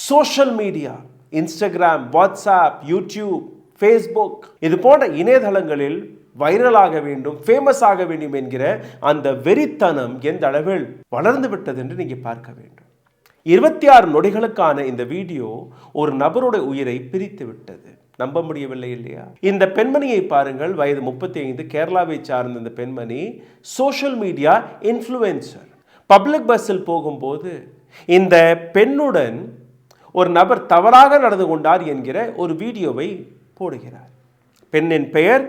Social media, Instagram, WhatsApp, YouTube, Facebook இது போன்ற இணையதளங்களில் வைரலாக வேண்டும், ஃபேமஸ் ஆக வேண்டும் என்கிற அந்த வெறித்தனம் எந்த அளவில் வளர்ந்து விட்டது என்று நீங்க பார்க்க வேண்டும். 26 நொடிகளுக்கான இந்த வீடியோ ஒரு நபருடைய உயிரை பிரித்து விட்டது. நம்ப முடியவில்லை இல்லையா? இந்த பெண்மணியை பாருங்கள், வயது 35, கேரளாவை சார்ந்த இந்த பெண்மணி சோஷியல் மீடியா இன்ஃப்ளூயன்சர். பப்ளிக் பஸ்ஸில் போகும்போது இந்த பெண்ணுடன் ஒரு நபர் தவறாக நடந்து கொண்டார் என்கிற ஒரு வீடியோவை போடுகிறார். பெண்ணின் பெயர்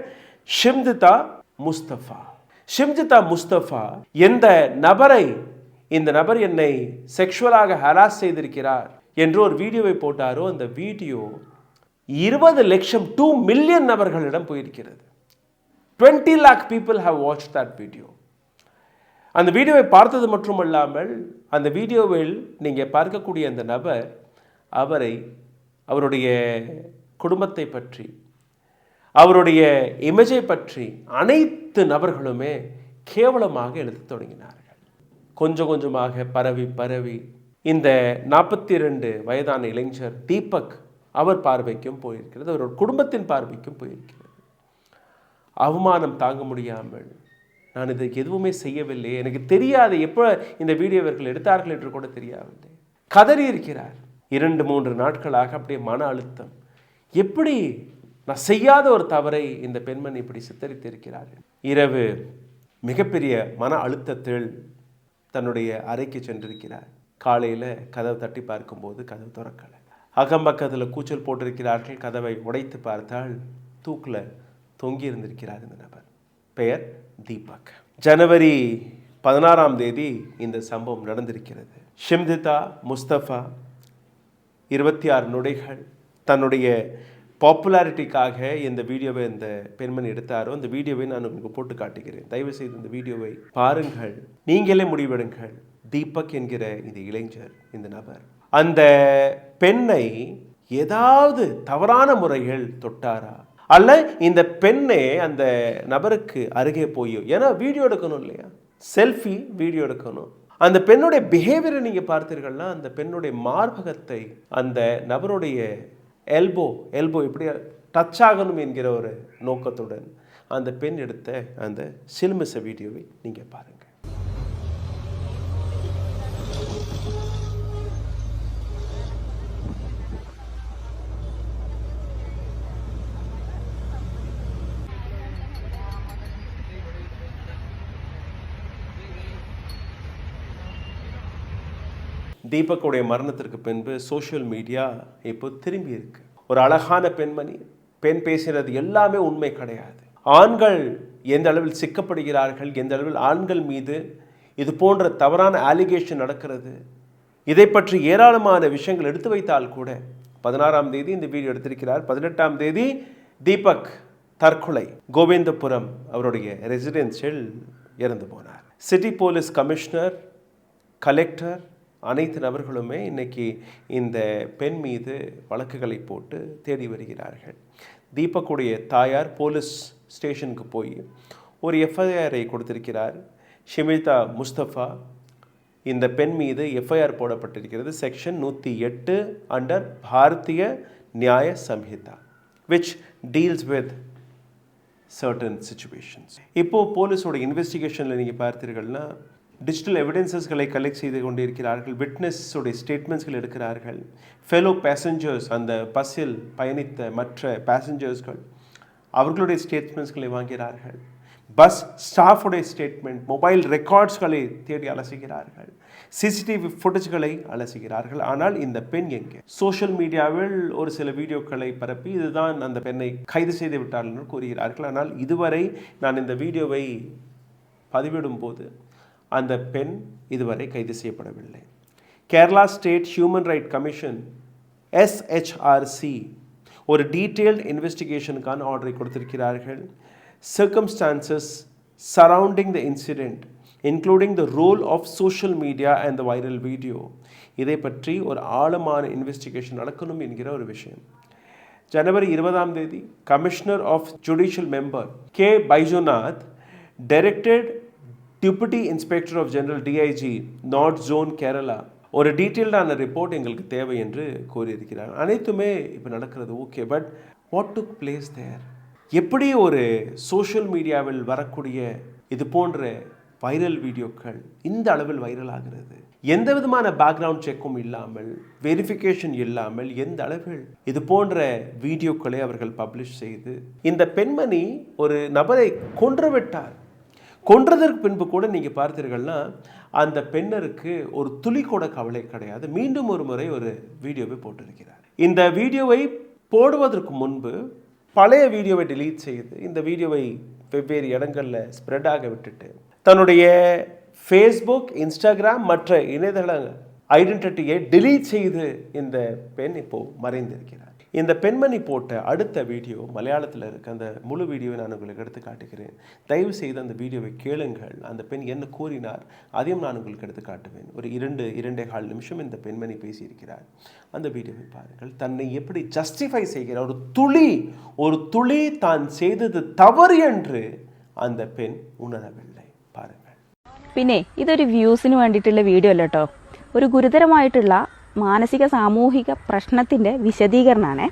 ஷிம்ஜிதா முஸ்தபா. ஷிம்ஜிதா முஸ்தபா எந்த நபரை, இந்த நபர் என்னை செக்ஷுவலாக ஹராஸ் செய்திருக்கிறார் என்று ஒரு வீடியோவை போட்டாரோ, அந்த வீடியோ 20 லட்சம் 2 மில்லியன் நபர்களிடம் போயிருக்கிறது. 20 lakh people have watched that video. அந்த வீடியோவை பார்த்தது மட்டுமல்லாமல் அந்த வீடியோவில் நீங்கள் பார்க்கக்கூடிய அந்த நபர் அவருடைய குடும்பத்தை பற்றி, அவருடைய இமேஜை பற்றி அனைத்து நபர்களுமே கேவலமாக எழுத தொடங்கினார்கள். கொஞ்சம் கொஞ்சமாக பரவி இந்த 42 வயதான இளைஞர் தீபக் அவர் பார்வைக்கும் போயிருக்கிறது, அவரோட குடும்பத்தின் பார்வைக்கும் போயிருக்கிறது. அவமானம் தாங்க முடியாமல், நான் இதை எதுவுமே செய்யவில்லை, எனக்கு தெரியாது எப்போ இந்த வீடியோவர்கள் எடுத்தார்கள் என்று கூட தெரியாவில்லை, கதறி இருக்கிறார். 2-3 நாட்களாக அப்படியே மன அழுத்தம். எப்படி நான் செய்யாத ஒரு தவறை இந்த பெண்மணி இப்படி சித்தரித்திருக்கிறார். இரவு மிகப்பெரிய மன அழுத்தத்தில் தன்னுடைய அறைக்கு சென்றிருக்கிறார். காலையில் கதவை தட்டி பார்க்கும்போது கதவு திறக்கலை. அகம்பக்கத்தில் கூச்சல் போட்டிருக்கிறார்கள். கதவை உடைத்து பார்த்தால் தூக்கில் தொங்கி இருந்திருக்கிறார் இந்த நபர். பெயர் தீபக். ஜனவரி 16ஆம் தேதி இந்த சம்பவம் நடந்திருக்கிறது. ஷிம்ஜிதா முஸ்தபா 26 நொடிகள் தன்னுடைய பாப்புலாரிட்டிக்காக இந்த வீடியோவை இந்த பெண்மணி எடுத்தாரோ, அந்த வீடியோவை நான் உங்களுக்கு போட்டு காட்டுகிறேன். தயவு செய்து இந்த வீடியோவை பாருங்கள், நீங்களே முடிவெடுங்கள். தீபக் என்கிற இந்த இளைஞர், இந்த நபர் அந்த பெண்ணை ஏதாவது தவறான முறையில் தொட்டாரா, அல்ல இந்த பெண்ணே அந்த நபருக்கு அருகே போயோ, ஏன்னா வீடியோ எடுக்கணும் இல்லையா, செல்ஃபி வீடியோ எடுக்கணும். அந்த பெண்ணுடைய பிஹேவியரை நீங்கள் பார்த்தீர்கள்னா, அந்த பெண்ணுடைய மார்பகத்தை அந்த நபருடைய எல்போ எப்படி டச் ஆகணும் என்கிற ஒரு நோக்கத்துடன் அந்த பெண் எடுத்த அந்த சிலுமிச வீடியோவை நீங்கள் பாருங்கள். தீபக்குடைய மரணத்திற்கு பின்பு சோஷியல் மீடியா இப்போ திரும்பி இருக்கு. ஒரு அழகான பெண்மணி, பெண் பேசினது எல்லாமே உண்மை கிடையாது. ஆண்கள் எந்த அளவில் சிக்கப்படுகிறார்கள், எந்த அளவில் ஆண்கள் மீது இது போன்ற தவறான ஆலிகேஷன் நடக்கிறது, இதை பற்றி ஏராளமான விஷயங்கள் எடுத்து வைத்தால் கூட 16ஆம் தேதி இந்த வீடியோ எடுத்திருக்கிறார். 18ஆம் தேதி தீபக் தற்கொலை. கோவிந்தபுரம் அவருடைய ரெசிடென்சியில் இறந்து போனார். சிட்டி போலீஸ் கமிஷனர், கலெக்டர் அனைத்து நபர்களுமே இன்னைக்கு இந்த பெண் மீது வழக்குகளை போட்டு தேடி வருகிறார்கள். தீபக்குடைய தாயார் போலீஸ் ஸ்டேஷனுக்கு போய் ஒரு எஃப்ஐஆரை கொடுத்திருக்கிறார். ஷிம்ஜிதா முஸ்தபா இந்த பெண் மீது எஃப்ஐஆர் போடப்பட்டிருக்கிறது. செக்ஷன் 108 அண்டர் பாரதிய நியாய Samhita which deals with certain situations. இப்போது போலீஸோட இன்வெஸ்டிகேஷனில் நீங்கள் பார்த்தீர்கள்னா, டிஜிட்டல் எவிடன்சஸ்களை கலெக்ட் செய்து கொண்டிருக்கிறார்கள். விட்னஸோடைய ஸ்டேட்மெண்ட்ஸ்கள் எடுக்கிறார்கள். ஃபெலோ பேசஞ்சர்ஸ், அந்த பஸ்ஸில் பயணித்த மற்ற பேசஞ்சர்ஸ்கள், அவர்களுடைய ஸ்டேட்மெண்ட்ஸ்களை வாங்கிறார்கள். பஸ் ஸ்டாஃபுடைய ஸ்டேட்மெண்ட், மொபைல் ரெக்கார்ட்ஸ்களை தேடி அலசுகிறார்கள். சிசிடிவி ஃபுட்டேஜ்களை அலசுகிறார்கள். ஆனால் இந்த பெண் எங்கே? சோஷியல் மீடியாவில் ஒரு சில வீடியோக்களை பரப்பி இதுதான் அந்த பெண்ணை கைது செய்து விட்டார்கள் என்று கூறுகிறார்கள். ஆனால் இதுவரை நான் இந்த வீடியோவை பதிவிடும் போது அந்த பெண் இதுவரை கைது செய்யப்படவில்லை. Kerala state human right commission SHRC ஒரு டீட்டெயில்டு இன்வெஸ்டிகேஷனுக்கான ஆர்டரை கொடுத்திருக்கிறார்கள். Circumstances surrounding the incident including the role of social media and the viral video, இதை பற்றி ஒரு ஆழமான இன்வெஸ்டிகேஷன் நடக்கணும் என்கிற ஒரு விஷயம். ஜனவரி 20ஆம் தேதி commissioner of judicial member K. Baijunath directed Deputy Inspector of General DIG North Zone Kerala ஒரு டீட்டெயில்டான ரிப்போர்ட் எங்களுக்கு தேவை என்று கோரியிருக்கிறார். அனைத்துமே இப்போ நடக்கிறது okay, but what took place there? எப்படி ஒரு சோஷியல் மீடியாவில் வரக்கூடிய இது போன்ற வைரல் வீடியோக்கள் இந்த அளவில் வைரல் ஆகிறது? எந்த விதமான பேக்ரவுண்ட் செக்கும் இல்லாமல், வெரிஃபிகேஷன் இல்லாமல் எந்த அளவில் இது போன்ற வீடியோக்களை அவர்கள் பப்ளிஷ் செய்து இந்த பெண்மணி ஒரு நபரை கொன்றுவிட்டார். கொன்றதற்கு பின்பு கூட நீங்கள் பார்த்தீர்கள்னா அந்த பெண்ணருக்கு ஒரு துளி கூட கவலை கிடையாது. மீண்டும் ஒரு முறை ஒரு வீடியோவை போட்டிருக்கிறார். இந்த வீடியோவை போடுவதற்கு முன்பு பழைய வீடியோவை டெலீட் செய்து இந்த வீடியோவை வெவ்வேறு இடங்களில் ஸ்ப்ரெட் ஆக விட்டுட்டு தன்னுடைய ஃபேஸ்புக், இன்ஸ்டாகிராம் மற்ற இணையதள ஐடென்டிட்டியை டெலீட் செய்து இந்த பெண் இப்போது மறைந்திருக்கிறார். இந்த பெண்மணி போட்ட அடுத்த வீடியோ மலையாளத்தில் இருக்க. அந்த முழு வீடியோவை நான் உங்களுக்கு எடுத்து காட்டுகிறேன். தயவு செய்து அந்த வீடியோவை கேளுங்கள். அந்த பெண் என்ன கூறினார் அதையும் நான் உங்களுக்கு எடுத்து காட்டுவேன். ஒரு 2-2.25 நிமிஷம் இந்த பெண்மணி பேசியிருக்கிறார். அந்த வீடியோவை பாருங்கள். தன்னை எப்படி ஜஸ்டிஃபை செய்கிறார். ஒரு துளி தான் செய்தது தவறு என்று அந்த பெண் ഉണരവില്ലേ? പാരുങ്ങൾ. പിന്നെ ഇതൊരു വ്യൂസിന് വേണ്ടിയിട്ടുള്ള വീഡിയോ അല്ല കേട്ടോ. ഒരു ഗുരുതരമായിട്ടുള്ള മാനസിക സാമൂഹിക പ്രശ്നത്തിൻ്റെ വിശദീകരണമാണ്.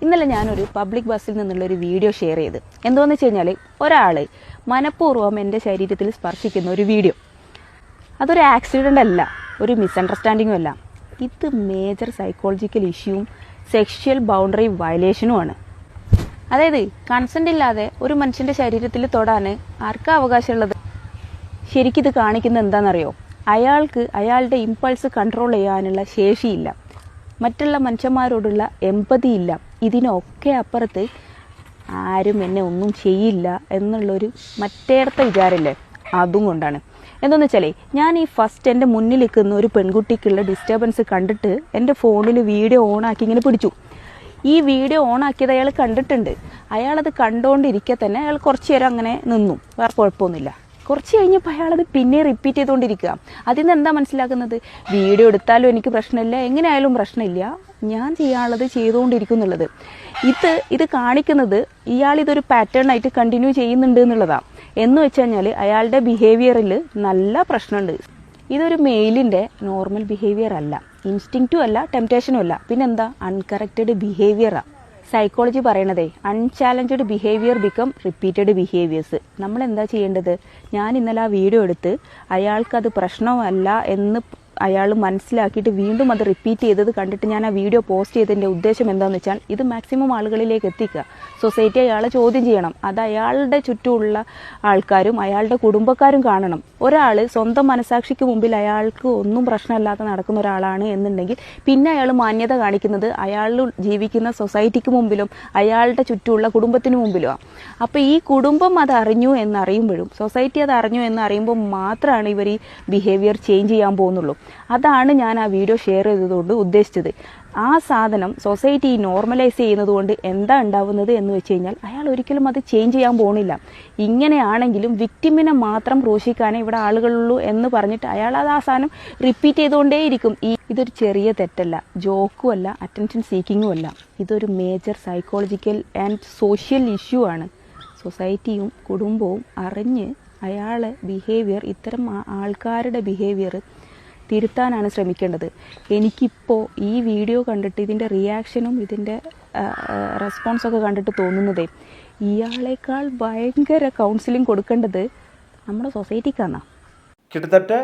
ഇന്നലെ ഞാനൊരു പബ്ലിക് ബസ്സിൽ നിന്നുള്ളൊരു വീഡിയോ ഷെയർ ചെയ്ത്. എന്താണെന്ന് വെച്ച് കഴിഞ്ഞാൽ ഒരാൾ മനഃപൂർവ്വം എൻ്റെ ശരീരത്തിൽ സ്പർശിക്കുന്ന ഒരു വീഡിയോ. അതൊരു ആക്സിഡൻ്റ് അല്ല, ഒരു മിസ്അണ്ടർസ്റ്റാൻഡിങ്ങും അല്ല. ഇത് മേജർ സൈക്കോളജിക്കൽ ഇഷ്യൂവും സെക്ഷൽ ബൗണ്ടറി വയലേഷനുമാണ്. അതായത് കൺസെൻ്റ് ഇല്ലാതെ ഒരു മനുഷ്യൻ്റെ ശരീരത്തിൽ തൊടാൻ ആർക്കാ അവകാശമുള്ളത്? ശരിക്കിത് കാണിക്കുന്നത് എന്താണെന്നറിയോ? അയാൾക്ക് അയാളുടെ ഇമ്പൾസ് കൺട്രോൾ ചെയ്യാനുള്ള ശേഷിയില്ല, മറ്റുള്ള മനുഷ്യന്മാരോടുള്ള എമ്പതി ഇല്ല. ഇതിനൊക്കെ അപ്പുറത്ത് ആരും എന്നെ ഒന്നും ചെയ്യില്ല എന്നുള്ളൊരു മറ്റേടത്തെ വിചാരമില്ലേ, അതും കൊണ്ടാണ്. എന്താണെന്ന് വെച്ചാൽ ഞാൻ ഈ ഫസ്റ്റ് എൻ്റെ മുന്നിൽ നിൽക്കുന്ന ഒരു പെൺകുട്ടിക്കുള്ള ഡിസ്റ്റർബൻസ് കണ്ടിട്ട് എൻ്റെ ഫോണിൽ വീഡിയോ ഓണാക്കി ഇങ്ങനെ പിടിച്ചു. ഈ വീഡിയോ ഓണാക്കിയത് അയാൾ കണ്ടിട്ടുണ്ട്. അയാളത് കണ്ടുകൊണ്ടിരിക്കെ തന്നെ അയാൾ കുറച്ച് നേരം അങ്ങനെ നിന്നു, വേറെ കുഴപ്പമൊന്നുമില്ല. കുറച്ച് കഴിഞ്ഞപ്പോൾ അയാളത് പിന്നെ റിപ്പീറ്റ് ചെയ്തുകൊണ്ടിരിക്കുക. അതിൽ നിന്ന് എന്താ മനസ്സിലാക്കുന്നത്? വീഡിയോ എടുത്താലും എനിക്ക് പ്രശ്നമില്ല, എങ്ങനെയായാലും പ്രശ്നമില്ല, ഞാൻ ചെയ്യാനുള്ളത് ചെയ്തുകൊണ്ടിരിക്കും എന്നുള്ളത്. ഇത് കാണിക്കുന്നത് ഇയാളിതൊരു പാറ്റേൺ ആയിട്ട് കണ്ടിന്യൂ ചെയ്യുന്നുണ്ട് എന്നുള്ളതാണ്. എന്ന് വെച്ച് കഴിഞ്ഞാൽ അയാളുടെ ബിഹേവിയറിൽ നല്ല പ്രശ്നമുണ്ട്. ഇതൊരു മെയിലിൻ്റെ നോർമൽ ബിഹേവിയർ അല്ല, ഇൻസ്റ്റിങ്ക്റ്റും അല്ല, ടെംപ്റ്റേഷനും അല്ല, പിന്നെന്താ അൺകറക്റ്റഡ് ബിഹേവിയറാണ്. സൈക്കോളജി പറയണതേ unchallenged behaviour become repeated behaviours. നമ്മളെന്താ ചെയ്യേണ്ടത്? ഞാൻ ഇന്നലെ ആ വീഡിയോ എടുത്ത് അയാൾക്കത് പ്രശ്നമല്ല എന്ന് അയാൾ മനസ്സിലാക്കിയിട്ട് വീണ്ടും അത് റിപ്പീറ്റ് ചെയ്തത് കണ്ടിട്ട് ഞാൻ ആ വീഡിയോ പോസ്റ്റ് ചെയ്തതിൻ്റെ ഉദ്ദേശം എന്താണെന്ന് വെച്ചാൽ ഇത് മാക്സിമം ആളുകളിലേക്ക് എത്തിക്കുക. സൊസൈറ്റി അയാളെ ചോദ്യം ചെയ്യണം. അത് അയാളുടെ ചുറ്റുമുള്ള ആൾക്കാരും അയാളുടെ കുടുംബക്കാരും കാണണം. ഒരാൾ സ്വന്തം മനസാക്ഷിക്ക് മുമ്പിൽ അയാൾക്ക് ഒന്നും പ്രശ്നമില്ലാതെ നടക്കുന്ന ഒരാളാണ് എന്നുണ്ടെങ്കിൽ പിന്നെ അയാൾ മാന്യത കാണിക്കുന്നത് അയാൾ ജീവിക്കുന്ന സൊസൈറ്റിക്ക് മുമ്പിലും അയാളുടെ ചുറ്റുമുള്ള കുടുംബത്തിന് മുമ്പിലുമാണ്. അപ്പോൾ ഈ കുടുംബം അത് അറിഞ്ഞു എന്നറിയുമ്പോഴും സൊസൈറ്റി അത് അറിഞ്ഞു എന്നറിയുമ്പോൾ മാത്രമാണ് ഇവർ ഈ ബിഹേവിയർ ചേഞ്ച് ചെയ്യാൻ പോകുന്നുള്ളൂ. അതാണ് ഞാൻ ആ വീഡിയോ ഷെയർ ചെയ്തതുകൊണ്ട് ഉദ്ദേശിച്ചത്. ആ സാധനം സൊസൈറ്റി നോർമലൈസ് ചെയ്യുന്നത് കൊണ്ട് എന്താ ഉണ്ടാവുന്നത് എന്ന് വെച്ച് കഴിഞ്ഞാൽ അയാൾ ഒരിക്കലും അത് ചേഞ്ച് ചെയ്യാൻ പോകണില്ല. ഇങ്ങനെയാണെങ്കിലും വിക്ടിമിനെ മാത്രം ക്രൂശിക്കാനേ ഇവിടെ ആളുകളുള്ളൂ എന്ന് പറഞ്ഞിട്ട് അയാൾ അത് ആ സാധനം റിപ്പീറ്റ് ചെയ്തുകൊണ്ടേയിരിക്കും. ഇതൊരു ചെറിയ തെറ്റല്ല, ജോക്കും അല്ല, അറ്റൻഷൻ സീക്കിങ്ങും അല്ല. ഇതൊരു major psychological and social issue ആണ്. സൊസൈറ്റിയും കുടുംബവും അറിഞ്ഞ് അയാളെ ബിഹേവിയർ, ഇത്തരം ആൾക്കാരുടെ ബിഹേവിയർ തിരുത്താനാണ് ശ്രമിക്കേണ്ടത്. എനിക്കിപ്പോൾ ഈ വീഡിയോ കണ്ടിട്ട് ഇതിൻ്റെ റിയാക്ഷനും ഇതിൻ്റെ റെസ്പോൺസൊക്കെ കണ്ടിട്ട് തോന്നുന്നതേ ഇയാളേക്കാൾ ഭയങ്കര കൗൺസിലിംഗ് கொடுക്കേണ്ടது നമ്മുടെ சொசைட்டிக்கான. கிட்டத்தட்ட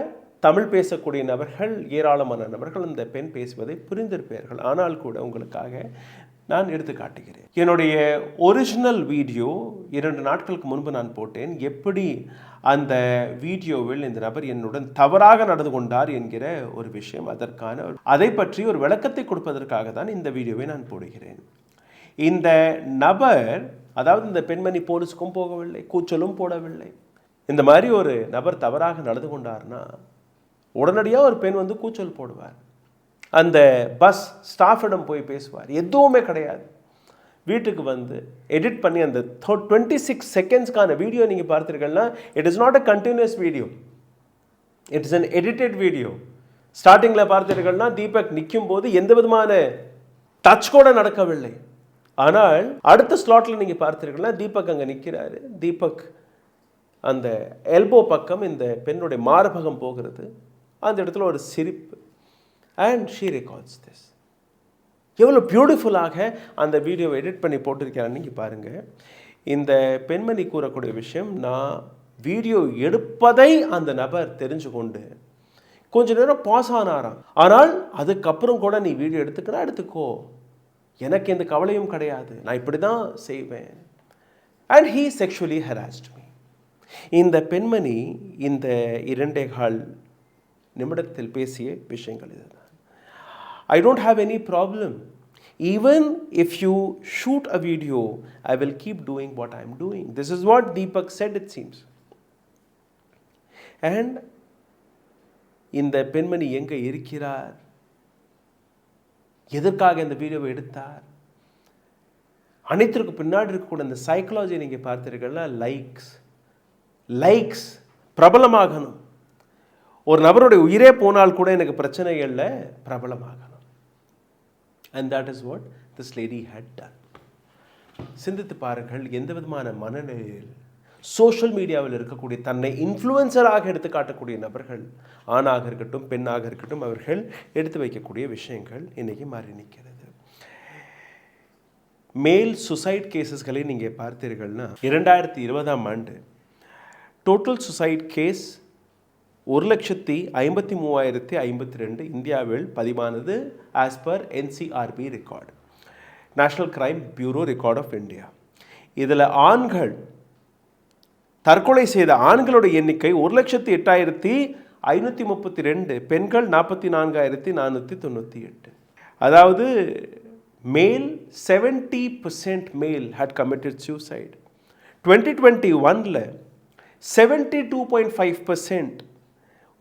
தமிழ் பேசக்கூடிய நபர்கள், ஏராளமான நபர்கள் இந்த பெண் பேசுவதை புரிந்திருப்பார்கள். ஆனால் கூட உங்களுக்காக நான் எடுத்து காட்டுகிறேன். என்னுடைய ஒரிஜினல் வீடியோ 2 நாட்களுக்கு முன்பு நான் போட்டேன். எப்படி அந்த வீடியோவில் இந்த நபர் என்னுடன் தவறாக நடந்து கொண்டார் என்கிற ஒரு விஷயம், அதற்கான அதை பற்றி ஒரு விளக்கத்தை கொடுப்பதற்காக தான் இந்த வீடியோவை நான் போடுகிறேன். இந்த நபர், அதாவது இந்த பெண்மணி போலீஸுக்கும் போகவில்லை, கூச்சலும் போடவில்லை. இந்த மாதிரி ஒரு நபர் தவறாக நடந்து கொண்டார்னா உடனடியாக ஒரு பெண் வந்து கூச்சல் போடுவார், அந்த பஸ் ஸ்டாஃபிடம் போய் பேசுவார். எதுவுமே கிடையாது. வீட்டுக்கு வந்து எடிட் பண்ணி அந்த 26 செகண்ட்ஸ்க்கான வீடியோ நீங்கள் பார்த்தீர்கள்னா it is not a continuous video, it is an edited video. ஸ்டார்டிங்கில் பார்த்தீர்கள்னா தீபக் நிற்கும் போது எந்த விதமான டச் கூட நடக்கவில்லை. ஆனால் அடுத்த ஸ்லாட்டில் நீங்கள் பார்த்தீர்கள்னா தீபக் அங்கே நிற்கிறாரு. தீபக் அந்த எல்போ பக்கம் இந்த பெண்ணுடைய மார்பகம் போகிறது. அந்த இடத்துல ஒரு சிரிப்பு. And she records this. எவ்வளோ பியூட்டிஃபுல்லாக அந்த வீடியோவை எடிட் பண்ணி போட்டிருக்கான்னு நீங்கள் பாருங்கள். இந்த பெண்மணி கூறக்கூடிய விஷயம், நான் வீடியோ எடுப்பதை அந்த நபர் தெரிஞ்சு கொண்டு கொஞ்ச நேரம் பாஸ் ஆனாராம். ஆனால் அதுக்கப்புறம் கூட நீ வீடியோ எடுத்துக்கிறா எடுத்துக்கோ, எனக்கு எந்த கவலையும் கிடையாது, நான் இப்படி தான் செய்வேன். And he sexually harassed me. இந்த பெண்மணி இந்த 2.25 நிமிடத்தில் பேசிய விஷயங்கள் இதுதான். I don't have any problem. Even if you shoot a video, I will keep doing what I'm doing. This is what Deepak said, it seems. And இந்த பெண்மணி எங்க இருக்கிறார், எதற்காக இந்த வீடியோவை எடுத்தார், அனைத்திற்கு பின்னாடி இருக்கக்கூடிய இந்த சைக்காலஜி நீங்க பார்த்தீர்கள்னா, லைக்ஸ் பிரபலமாகணும். ஒரு நபருடைய உயிரே போனால் கூட எனக்கு பிரச்சனை இல்லை, பிரபலமாகணும். And that is what this lady had done. சிந்தித்து பாருங்கள், எந்த விதமான மனநிலையில் சோஷியல் மீடியாவில் இருக்கக்கூடிய தன்னை இன்ஃப்ளூயன்சராக எடுத்து காட்டக்கூடிய நபர்கள், ஆணாக இருக்கட்டும் பெண்ணாக இருக்கட்டும், அவர்கள் எடுத்து வைக்கக்கூடிய விஷயங்கள் இன்னைக்கு மாறி நிற்கிறது. மேல் சுசைட் கேசஸ்களை நீங்கள் பார்த்தீர்கள்னா 2020ஆம் ஆண்டு டோட்டல் சுசைட் கேஸ் 1,53,052 இந்தியாவில் பதிவானது as per NCRB record, national crime bureau record of India. இதில் ஆண்கள் தற்கொலை செய்த ஆண்களுடைய எண்ணிக்கை 1,08,532, பெண்கள் 44,498. அதாவது மேல் 70% மேல் had committed suicide. 2021ல் 72.5%,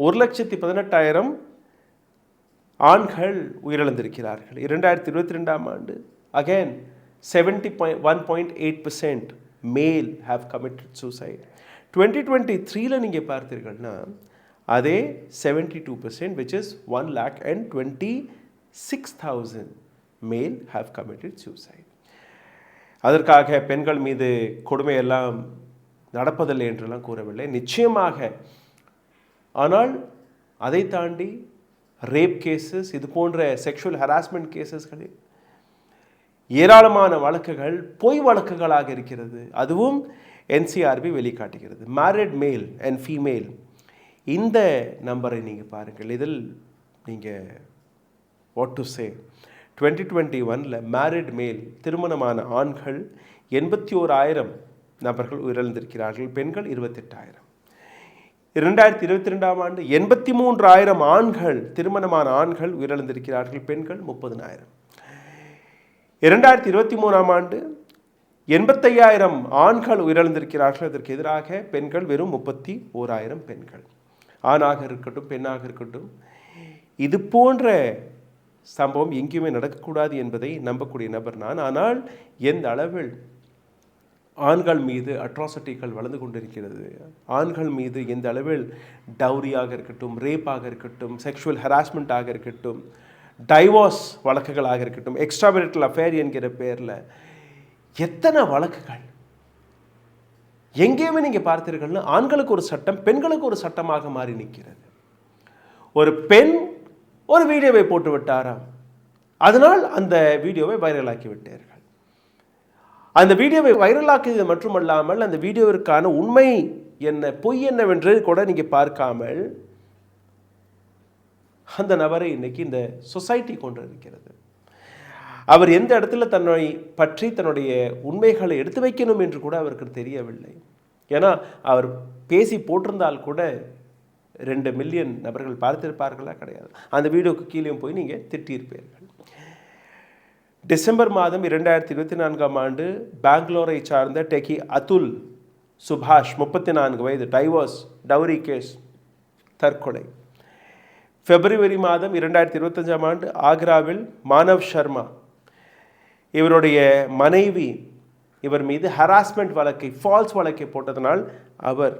1,18,000 ஆண்கள் உயிரிழந்திருக்கிறார்கள். 2022ஆம் ஆண்டு அகேன் 71.8% மேல் have committed suicide. 2023ல் நீங்கள் பார்த்தீர்கள்னா அதே 72%, which is 1,26,000 மேல் have committed suicide. அதற்காக பெண்கள் மீது கொடுமையெல்லாம் நடப்பதில்லை என்றெல்லாம் கூறவில்லை, நிச்சயமாக. ஆனால் அதை தாண்டி ரேப் கேசஸ், இது போன்ற செக்ஷுவல் ஹராஸ்மெண்ட் கேசஸ்களில் ஏராளமான வழக்குகள் பொய் வழக்குகளாக இருக்கிறது. அதுவும் NCRB வெளிக்காட்டுகிறது. மேரிட் மேல் அண்ட் ஃபீமேல், இந்த நம்பரை நீங்கள் பாருங்கள். இதில் நீங்கள் வாட் டு சே, 2021ல் மேரிட் மேல், திருமணமான ஆண்கள் 81,000 நபர்கள் உயிரிழந்திருக்கிறார்கள், பெண்கள் 28,000. 2022ஆம் ஆண்டு 83,000 ஆண்கள், திருமணமான ஆண்கள் உயிரிழந்திருக்கிறார்கள், பெண்கள் 30,000. 2023ஆம் ஆண்டு 85,000 ஆண்கள் உயிரிழந்திருக்கிறார்கள், அதற்கு எதிராக பெண்கள் வெறும் 31,000 பெண்கள். ஆணாக இருக்கட்டும் பெண்ணாக இருக்கட்டும், இது போன்ற சம்பவம் எங்கேயுமே நடக்கக்கூடாது என்பதை நம்பக்கூடிய நபர் நான். ஆனால் எந்த அளவில் ஆண்கள் மீது அட்ராசிட்டிகள் வளர்ந்து கொண்டிருக்கிறது, ஆண்கள் மீது எந்த அளவில் டவுரியாக இருக்கட்டும், ரேப்பாக இருக்கட்டும், செக்ஷுவல் ஹராஸ்மெண்ட்டாக இருக்கட்டும், டைவோர்ஸ் வழக்குகளாக இருக்கட்டும், எக்ஸ்ட்ராமேரிட்டல் அஃபேர் என்கிற பேரில் எத்தனை வழக்குகள் எங்கேயுமே நீங்கள் பார்த்தீர்கள்னா ஆண்களுக்கு ஒரு சட்டம், பெண்களுக்கு ஒரு சட்டமாக மாறி நிற்கிறது. ஒரு பெண் ஒரு வீடியோவை போட்டு விட்டாராம், அதனால் அந்த வீடியோவை வைரலாக்கி விட்டார்கள். அந்த வீடியோவை வைரலாக்கியது மட்டுமல்லாமல் அந்த வீடியோவிற்கான உண்மை என்ன பொய் என்னவென்று கூட நீங்கள் பார்க்காமல் அந்த நபரை இன்னைக்கு இந்த சொசைட்டி கொண்டு இருக்கிறது. அவர் எந்த இடத்துல தன்னை பற்றி தன்னுடைய உண்மைகளை எடுத்து வைக்கணும் என்று கூட அவருக்கு தெரியவில்லை. ஏன்னா அவர் பேசி போட்டிருந்தால் கூட 2 மில்லியன் நபர்கள் பார்த்திருப்பார்களா? கிடையாது. அந்த வீடியோக்கு கீழே போய் நீங்கள் திட்டியிருப்பீர்கள். டிசம்பர் மாதம் 2024ஆம் ஆண்டு பெங்களூரை சார்ந்த டெக்கி அதுல் சுபாஷ் 34 வயது, டைவோர்ஸ் டவுரி கேஸ், தற்கொலை. பிப்ரவரி மாதம் 2025ஆம் ஆண்டு ஆக்ராவில் மானவ் சர்மா, இவருடைய மனைவி இவர் மீது ஹராஸ்மெண்ட் வழக்கை, ஃபால்ஸ் வழக்கை போட்டதனால் அவர்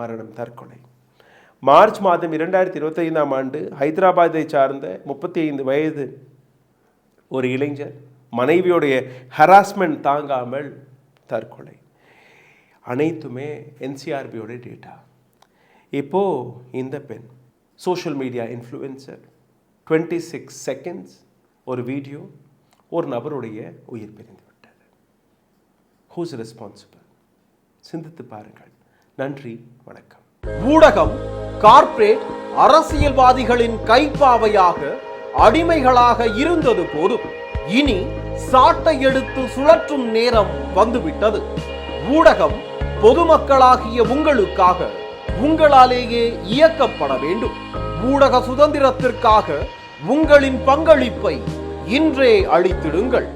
மரணம், தற்கொலை. மார்ச் மாதம் 2025ஆம் ஆண்டு ஹைதராபாத்தை சார்ந்த 35 வயது ஒரு இளைஞர் மனைவியுடைய ஹராஸ்மெண்ட் தாங்காமல் தற்கொலை. அனைத்துமே NCRBயோட டேட்டா. இப்போது இந்த பெண் சோஷியல் மீடியா இன்ஃப்ளூயன்சர், 26 செகண்ட்ஸ் ஒரு வீடியோ, ஒரு நபருடைய உயிர் பிரிந்து விட்டது. Who's responsible? சிந்தித்து பாருங்கள். நன்றி, வணக்கம். ஊடகம் கார்ப்பரேட் அரசியல்வாதிகளின் கைப்பாவையாக, அடிமைகளாக இருந்தது போதும். இனி சாட்டை எடுத்து சுழற்றும் நேரம் வந்துவிட்டது. ஊடகம் பொதுமக்களாகிய உங்களுக்காக, உங்களாலேயே இயக்கப்பட வேண்டும். ஊடக சுதந்திரத்திற்காக உங்களின் பங்களிப்பை இன்றே அளித்திடுங்கள்.